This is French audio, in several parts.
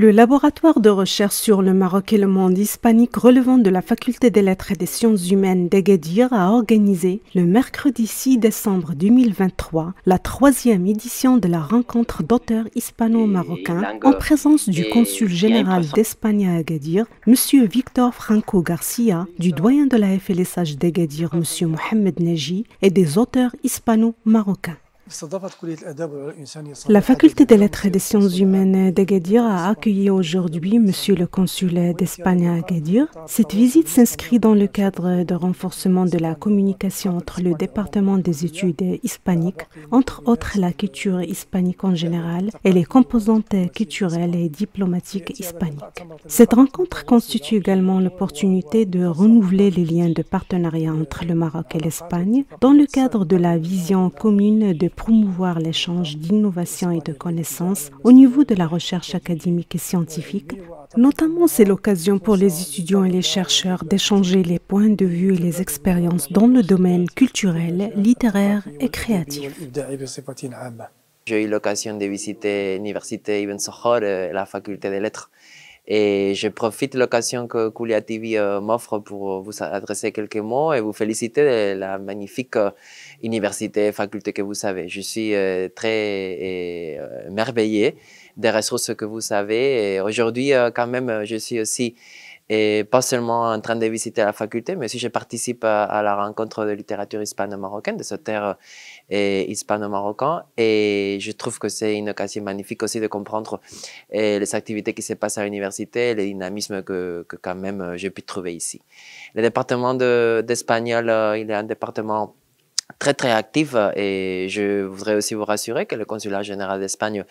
Le laboratoire de recherche sur le Maroc et le monde hispanique relevant de la Faculté des Lettres et des Sciences humaines d'Agadir a organisé le mercredi 6 décembre 2023 la 3e édition de la rencontre d'auteurs hispano-marocains en présence du consul général d'Espagne à Agadir, M. Victor Franco Garcia, du doyen de la FLSH d'Agadir, M. Mohamed Neji, et des auteurs hispano-marocains. La Faculté des Lettres et des Sciences humaines d'Agadir a accueilli aujourd'hui Monsieur le consul d'Espagne à Agadir. Cette visite s'inscrit dans le cadre de renforcement de la communication entre le département des études hispaniques, entre autres la culture hispanique en général et les composantes culturelles et diplomatiques hispaniques. Cette rencontre constitue également l'opportunité de renouveler les liens de partenariat entre le Maroc et l'Espagne dans le cadre de la vision commune de promouvoir l'échange d'innovation et de connaissances au niveau de la recherche académique et scientifique. Notamment, c'est l'occasion pour les étudiants et les chercheurs d'échanger les points de vue et les expériences dans le domaine culturel, littéraire et créatif. J'ai eu l'occasion de visiter l'université Ibn Sakhar et la faculté des lettres. Et je profite de l'occasion que Kulia TV m'offre pour vous adresser quelques mots et vous féliciter de la magnifique université et faculté que vous avez. Je suis très émerveillé des ressources que vous avez. Et aujourd'hui, quand même, je suis aussi pas seulement en train de visiter la faculté, mais aussi je participe à la rencontre de littérature hispano-marocaine, de cette terre hispano-marocain. Et je trouve que c'est une occasion magnifique aussi de comprendre les activités qui se passent à l'université, les dynamismes que quand même j'ai pu trouver ici. Le département d'espagnol, il est un département très actif et je voudrais aussi vous rassurer que le consulat général d'Espagne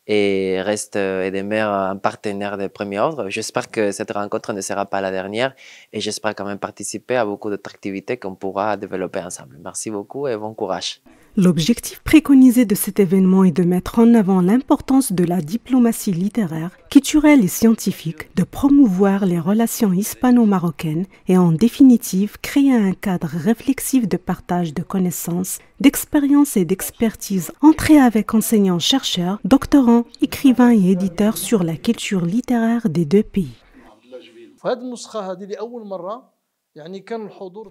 reste et demeure un partenaire de premier ordre. J'espère que cette rencontre ne sera pas la dernière et j'espère quand même participer à beaucoup d'autres activités qu'on pourra développer ensemble. Merci beaucoup et bon courage. L'objectif préconisé de cet événement est de mettre en avant l'importance de la diplomatie littéraire, culturelle et scientifique, de promouvoir les relations hispano-marocaines et en définitive créer un cadre réflexif de partage de connaissances, d'expériences et d'expertise entre et avec enseignants-chercheurs, doctorants, écrivains et éditeurs sur la culture littéraire des deux pays.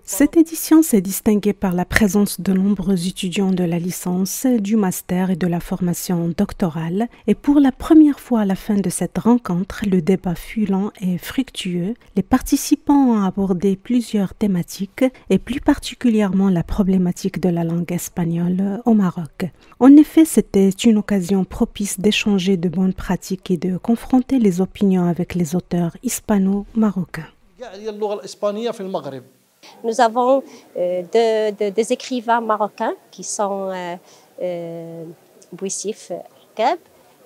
Cette édition s'est distinguée par la présence de nombreux étudiants de la licence, du master et de la formation doctorale. Et pour la première fois à la fin de cette rencontre, le débat fut lent et fructueux. Les participants ont abordé plusieurs thématiques et plus particulièrement la problématique de la langue espagnole au Maroc. En effet, c'était une occasion propice d'échanger de bonnes pratiques et de confronter les opinions avec les auteurs hispano-marocains. Nous avons des écrivains marocains qui sont Bouissif Keb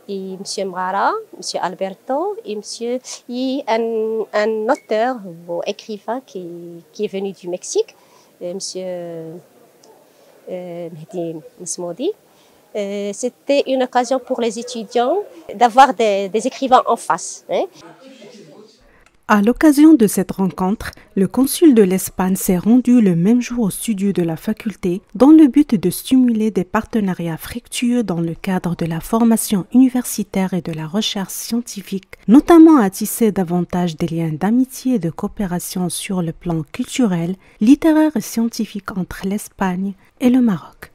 et M. Mrara, M. Alberto et un auteur ou écrivain qui est venu du Mexique, M. Mehdi Mesmoudi. C'était une occasion pour les étudiants d'avoir des écrivains en face. À l'occasion de cette rencontre, le consul de l'Espagne s'est rendu le même jour au studio de la faculté dans le but de stimuler des partenariats fructueux dans le cadre de la formation universitaire et de la recherche scientifique, notamment à tisser davantage des liens d'amitié et de coopération sur le plan culturel, littéraire et scientifique entre l'Espagne et le Maroc.